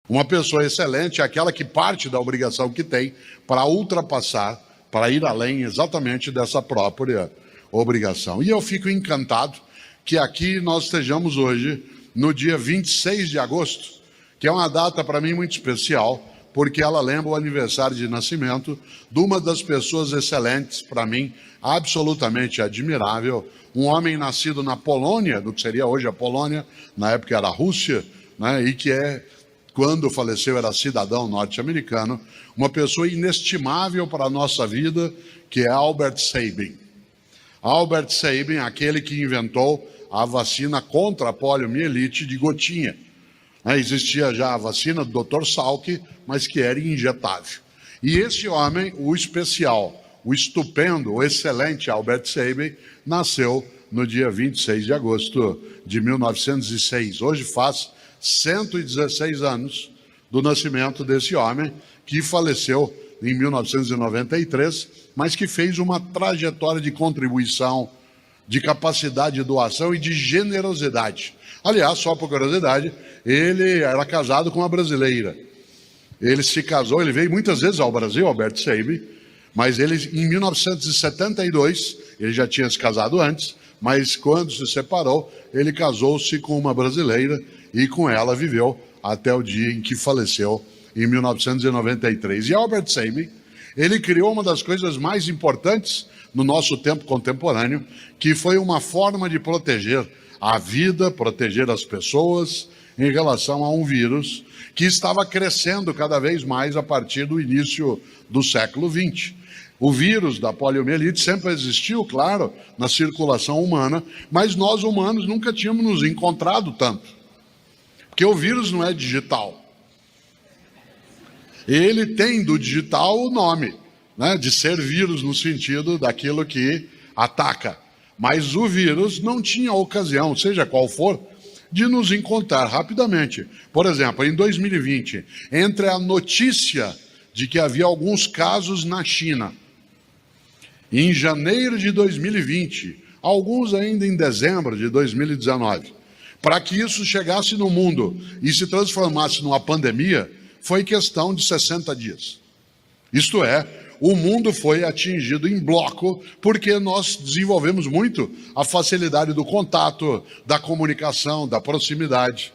Uma pessoa excelente é aquela que parte da obrigação que tem para ultrapassar, para ir além exatamente dessa própria obrigação. E eu fico encantado que aqui nós estejamos hoje, no dia 26 de agosto, que é uma data para mim muito especial, porque ela lembra o aniversário de nascimento de uma das pessoas excelentes, para mim, absolutamente admirável, um homem nascido na Polônia, do que seria hoje a Polônia, na época era a Rússia, né, e que quando faleceu, era cidadão norte-americano, uma pessoa inestimável para a nossa vida, que é Albert Sabin. Albert Sabin, aquele que inventou a vacina contra a poliomielite de gotinha. Existia já a vacina do Dr. Salk, mas que era injetável. E esse homem, o especial, o estupendo, o excelente Albert Sabin, nasceu no dia 26 de agosto de 1906. Hoje faz 116 anos do nascimento desse homem, que faleceu em 1993, mas que fez uma trajetória de contribuição, de capacidade de doação e de generosidade. Aliás, só por curiosidade, ele era casado com uma brasileira. Ele se casou, ele veio muitas vezes ao Brasil, Albert Sabin, mas ele, em 1972, ele já tinha se casado antes, mas quando se separou, ele casou-se com uma brasileira e com ela viveu até o dia em que faleceu, em 1993. E Albert Sabin, ele criou uma das coisas mais importantes no nosso tempo contemporâneo, que foi uma forma de proteger a vida, proteger as pessoas em relação a um vírus que estava crescendo cada vez mais a partir do início do século XX. O vírus da poliomielite sempre existiu, claro, na circulação humana, mas nós humanos nunca tínhamos nos encontrado tanto. Porque o vírus não é digital. Ele tem do digital o nome, né, de ser vírus no sentido daquilo que ataca. Mas o vírus não tinha ocasião, seja qual for, de nos encontrar rapidamente. Por exemplo, em 2020, entre a notícia de que havia alguns casos na China, em janeiro de 2020, alguns ainda em dezembro de 2019, para que isso chegasse no mundo e se transformasse numa pandemia, foi questão de 60 dias. Isto é, o mundo foi atingido em bloco porque nós desenvolvemos muito a facilidade do contato, da comunicação, da proximidade.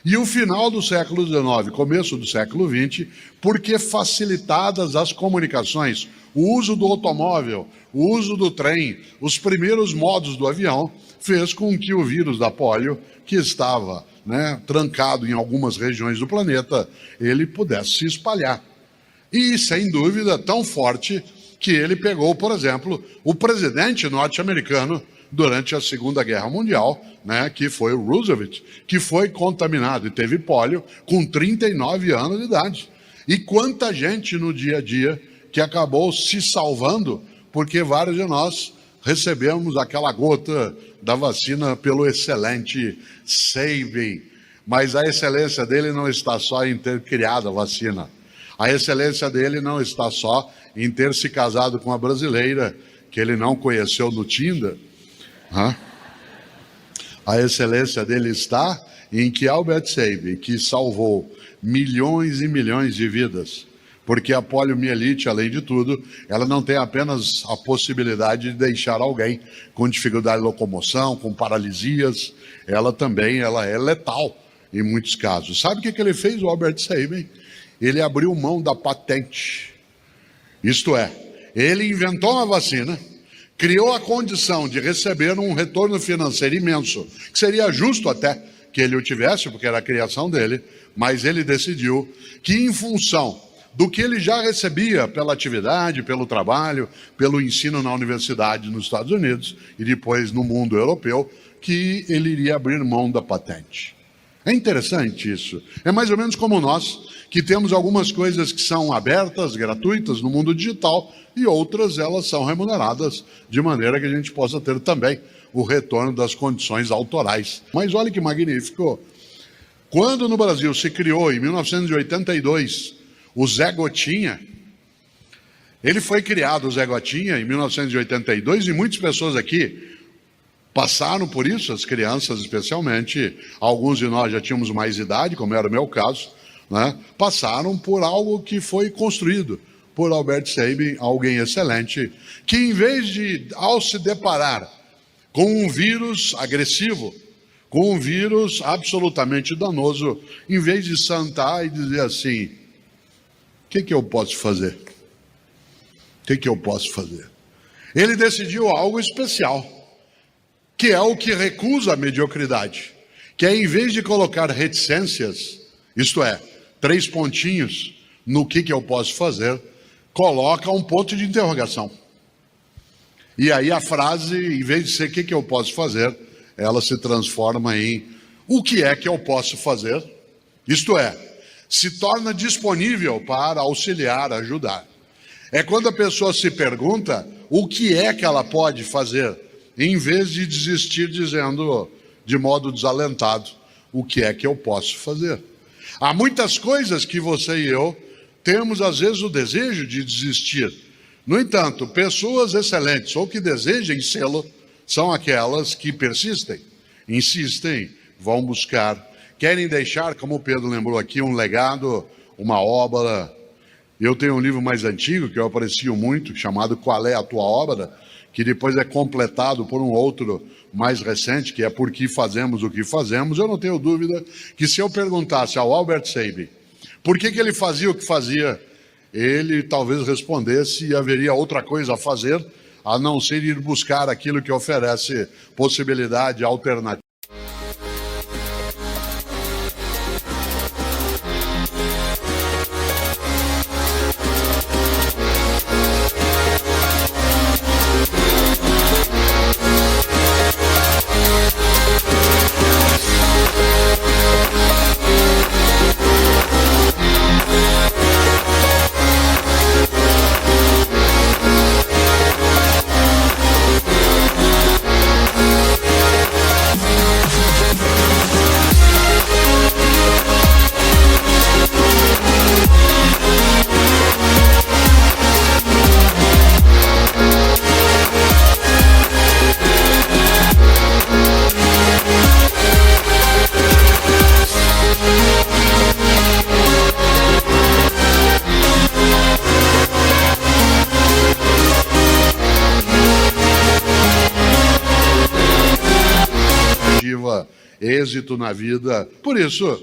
E o final do século XIX, começo do século XX, porque facilitadas as comunicações, o uso do automóvel, o uso do trem, os primeiros modos do avião, fez com que o vírus da polio, que estava, trancado em algumas regiões do planeta, ele pudesse se espalhar. E, sem dúvida, tão forte que ele pegou, por exemplo, o presidente norte-americano durante a Segunda Guerra Mundial, que foi o Roosevelt, que foi contaminado e teve pólio com 39 anos de idade. E quanta gente no dia a dia que acabou se salvando, porque vários de nós recebemos aquela gota da vacina pelo excelente Sabin. Mas a excelência dele não está só em ter criado a vacina. A excelência dele não está só em ter se casado com uma brasileira que ele não conheceu no Tinder. A excelência dele está em que Albert Sabin, que salvou milhões e milhões de vidas, porque a poliomielite, além de tudo, ela não tem apenas a possibilidade de deixar alguém com dificuldade de locomoção, com paralisias, ela é letal em muitos casos. Sabe o que ele fez, o Albert Sabin? Ele abriu mão da patente. Isto é, ele inventou uma vacina, criou a condição de receber um retorno financeiro imenso, que seria justo até que ele o tivesse, porque era a criação dele, mas ele decidiu que, em função do que ele já recebia pela atividade, pelo trabalho, pelo ensino na universidade nos Estados Unidos e depois no mundo europeu, que ele iria abrir mão da patente. É interessante isso. É mais ou menos como nós, que temos algumas coisas que são abertas, gratuitas no mundo digital, e outras elas são remuneradas, de maneira que a gente possa ter também o retorno das condições autorais. Mas olha que magnífico. Quando no Brasil se criou, em 1982, o Zé Gotinha, ele foi criado, o Zé Gotinha, em 1982, e muitas pessoas aqui passaram por isso, as crianças especialmente. Alguns de nós já tínhamos mais idade, como era o meu caso. né, passaram por algo que foi construído por Albert Sabin, alguém excelente, que em vez de, ao se deparar com um vírus agressivo, com um vírus absolutamente danoso, em vez de sentar e dizer assim, o que eu posso fazer? O que eu posso fazer? Ele decidiu algo especial, que é o que recusa a mediocridade, que é, em vez de colocar reticências, isto é, 3 pontinhos no que eu posso fazer, coloca um ponto de interrogação. E aí a frase, em vez de ser o que eu posso fazer, ela se transforma em o que é que eu posso fazer? Isto é, se torna disponível para auxiliar, ajudar. É quando a pessoa se pergunta o que é que ela pode fazer, em vez de desistir dizendo de modo desalentado, o que é que eu posso fazer? Há muitas coisas que você e eu temos às vezes o desejo de desistir. No entanto, pessoas excelentes ou que desejem sê-lo, são aquelas que persistem, insistem, vão buscar, querem deixar, como o Pedro lembrou aqui, um legado, uma obra. Eu tenho um livro mais antigo que eu aprecio muito, chamado Qual é a Tua Obra?, que depois é completado por um outro mais recente, que é Por que Fazemos o que Fazemos. Eu não tenho dúvida que se eu perguntasse ao Albert Sabin por que ele fazia o que fazia, ele talvez respondesse e haveria outra coisa a fazer, a não ser ir buscar aquilo que oferece possibilidade alternativa. Êxito na vida. Por isso,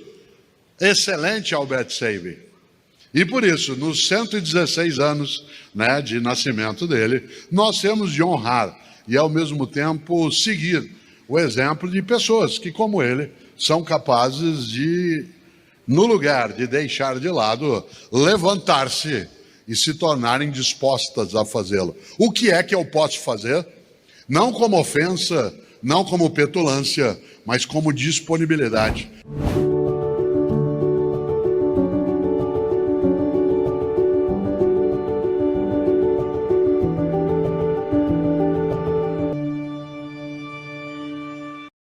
excelente Albert Sabin. E por isso, nos 116 anos, né, de nascimento dele, nós temos de honrar e, ao mesmo tempo, seguir o exemplo de pessoas que, como ele, são capazes de, no lugar de deixar de lado, levantar-se e se tornarem dispostas a fazê-lo. O que é que eu posso fazer? Não como ofensa, não como petulância, mas como disponibilidade.